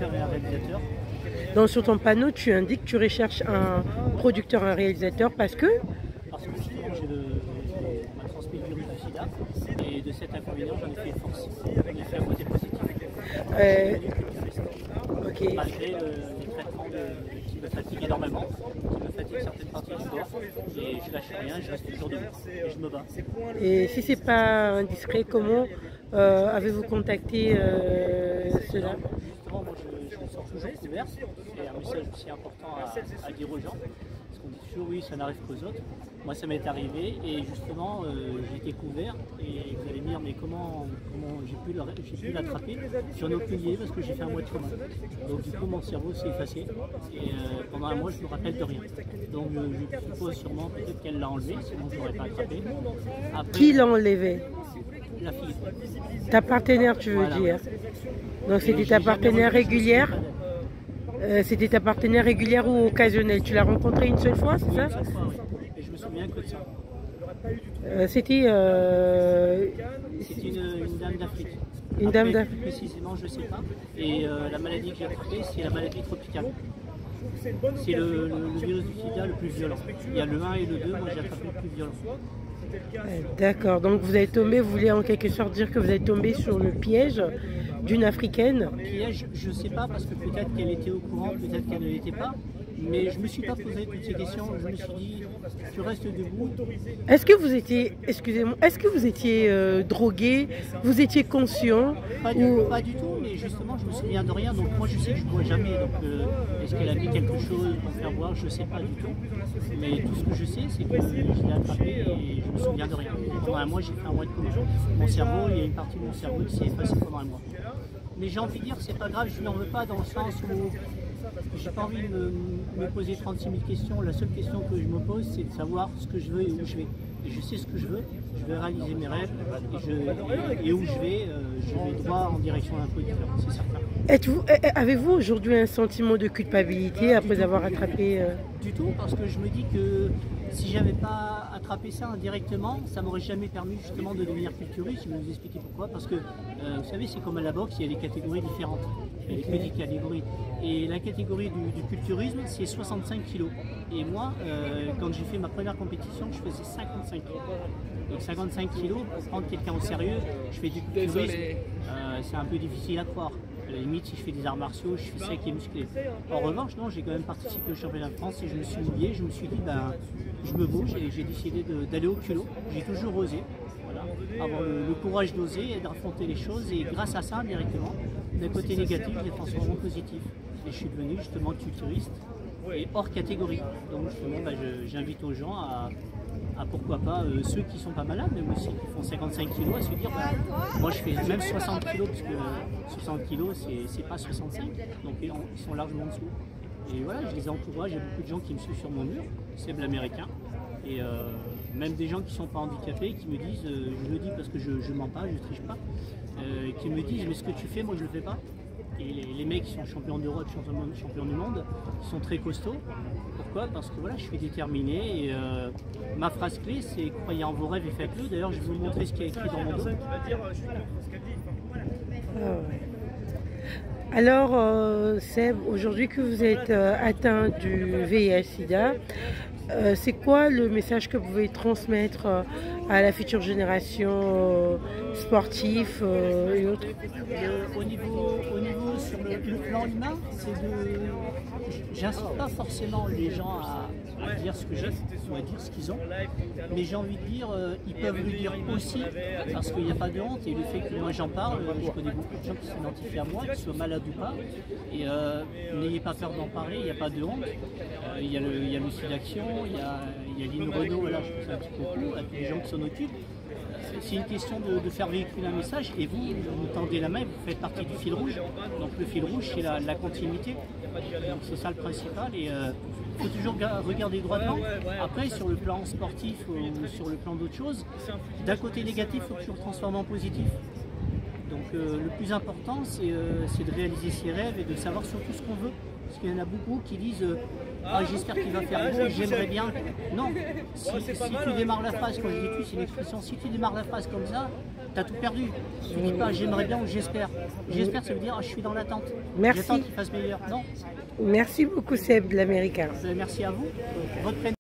producteur et un réalisateur. Donc sur ton panneau, tu indiques que tu recherches un producteur, un réalisateur parce que Parce que justement, on m'a transmis le virus du sida et de cet inconvénient, j'en ai fait une force. J'en ai fait un côté positif. ok. Malgré les traitements qui me fatiguent énormément, qui me fatiguent certaines parties du corps. Et je lâche rien, je reste toujours debout et je me bats. Et si c'est pas indiscret, comment avez-vous contacté cela? Justement, moi je me sens toujours couvert. C'est un message aussi important à dire aux gens. Parce qu'on dit toujours oui, ça n'arrive qu'aux autres. Moi ça m'est arrivé et justement j'ai été couvert et vous allez me dire mais comment j'ai pu l'attraper? J'en ai aucune idée parce que j'ai fait un mois de coma. Donc du coup mon cerveau s'est effacé et pendant un mois je me rappelle de rien. Donc je suppose sûrement peut-être qu'elle l'a enlevé, sinon je l'aurais pas attrapé. Après, Qui l'a enlevé? la fille. Ta partenaire, tu veux Voilà. dire? Donc c'était Et ta j'ai jamais partenaire revu, je me régulière? souviens pas d'elle. C'était ta partenaire régulière ou occasionnelle? Tu l'as rencontrée une seule fois, c'est ça? Une seule fois, oui. Et je me souviens que de ça. C'était C'est une dame d'Afrique. une Après, dame d'Afrique. plus précisément, je ne sais pas. Et la maladie que j'ai attrapée, c'est la maladie tropicale. C'est le virus du sida le plus violent. Il y a le 1 et le 2, moi j'ai attrapé le plus violent. D'accord, donc vous êtes tombé, vous voulez en quelque sorte dire que vous êtes tombé sur le piège d'une Africaine? Piège, je ne sais pas, parce que peut-être qu'elle était au courant, peut-être qu'elle ne l'était pas. Mais je ne me suis pas posé toutes ces questions. Je me suis dit, tu restes debout. Est-ce que vous étiez, excusez-moi, est-ce que vous étiez drogué, vous étiez conscient Pas du tout, mais justement, je me souviens de rien. Donc moi, je sais que je ne bois jamais. Donc est-ce qu'elle a mis quelque chose pour faire boire? Je ne sais pas du tout. Mais tout ce que je sais, c'est que je l'ai attrapé et je me souviens de rien. Pendant un mois, j'ai fait un mois de coma. Mon cerveau, il y a une partie de mon cerveau qui s'est effacée pendant un mois. Mais j'ai envie de dire, c'est pas grave, je n'en veux pas dans le sens où j'ai pas envie de me poser 36 000 questions. La seule question que je me pose, c'est de savoir ce que je veux et où je vais. Et je sais ce que je veux réaliser mes rêves et où je vais droit en direction d'un peu différent, c'est certain. Avez-vous aujourd'hui un sentiment de culpabilité après avoir attrapé Du tout, parce que je me dis que si j'avais pas attrapé ça indirectement, ça m'aurait jamais permis justement de devenir culturiste. Je vais vous expliquer pourquoi. Parce que vous savez, c'est comme à la boxe, il y a des catégories différentes. Il y a des petites catégories. Et la catégorie du culturisme, c'est 65 kg. Et moi, quand j'ai fait ma première compétition, je faisais 55 kg. Donc 55 kg, pour prendre quelqu'un au sérieux, je fais du culturisme, c'est un peu difficile à croire. À la limite, si je fais des arts martiaux, je suis sec et musclé. En revanche, non, j'ai quand même participé au championnat de France et je me suis mouillé, je me suis dit, ben, je me bouge et j'ai décidé d'aller au culot. J'ai toujours osé, voilà, avoir le courage d'oser et d'affronter les choses. Et grâce à ça, indirectement, d'un côté négatif, je l'ai transformé en positif. Et je suis devenu justement culturiste et hors catégorie. Donc justement, ben, j'invite aux gens à pourquoi pas ceux qui sont pas malades, mais aussi qui font 55 kg, à se dire bah, moi je fais même 60 kg, parce que 60 kg c'est pas 65, donc ils sont largement en dessous. Et voilà, je les encourage, il y a beaucoup de gens qui me suivent sur mon mur, c'est l'américain, et même des gens qui sont pas handicapés qui me disent, je le dis parce que je mens pas, je triche pas, qui me disent mais ce que tu fais, moi je le fais pas. Et les mecs qui sont champions d'Europe, champions du monde, ils sont très costauds. Pourquoi? Parce que voilà, je suis déterminé et ma phrase clé c'est croyez en vos rêves et faites-le. D'ailleurs, je vais vous montrer ce qui est écrit dans mon dos. Alors, Seb, aujourd'hui que vous êtes atteint du VIH/SIDA, c'est quoi le message que vous pouvez transmettre à la future génération sportive et autres? Au niveau sur le plan humain, c'est de... J'incite pas forcément les gens à dire ce que j'ai ou à dire ce qu'ils ont, mais j'ai envie de dire, ils peuvent le dire aussi parce qu'il n'y a pas de honte et le fait que moi j'en parle, je connais beaucoup de gens qui s'identifient à moi, qu'ils soient malades ou pas, et n'ayez pas peur d'en parler, il n'y a pas de honte. Il y a le site d'action, il y a Lynn Renaud, voilà, je pense un petit peu beaucoup, à tous les gens qui s'en occupent. C'est une question de faire véhiculer un message et vous tendez la main, vous faites partie du fil rouge. Donc le fil rouge c'est la continuité, donc c'est ça le principal et il faut toujours regarder droit devant. Après sur le plan sportif ou sur le plan d'autres choses, d'un côté négatif, il faut toujours transformer en positif. Donc le plus important c'est de réaliser ses rêves et de savoir surtout ce qu'on veut. Parce qu'il y en a beaucoup qui disent ah, j'espère qu'il va faire beau, j'aimerais bien. Non, si tu démarres la phrase, quand je dis tu, c'est une expression, si tu démarres la phrase comme ça, tu as tout perdu. Tu dis pas j'aimerais bien ou j'espère. J'espère, ça veut dire je suis dans l'attente. Merci. J'attends qu'il fasse meilleur. Non. Merci beaucoup Seb de l'Américain. Merci à vous. Votre prénom.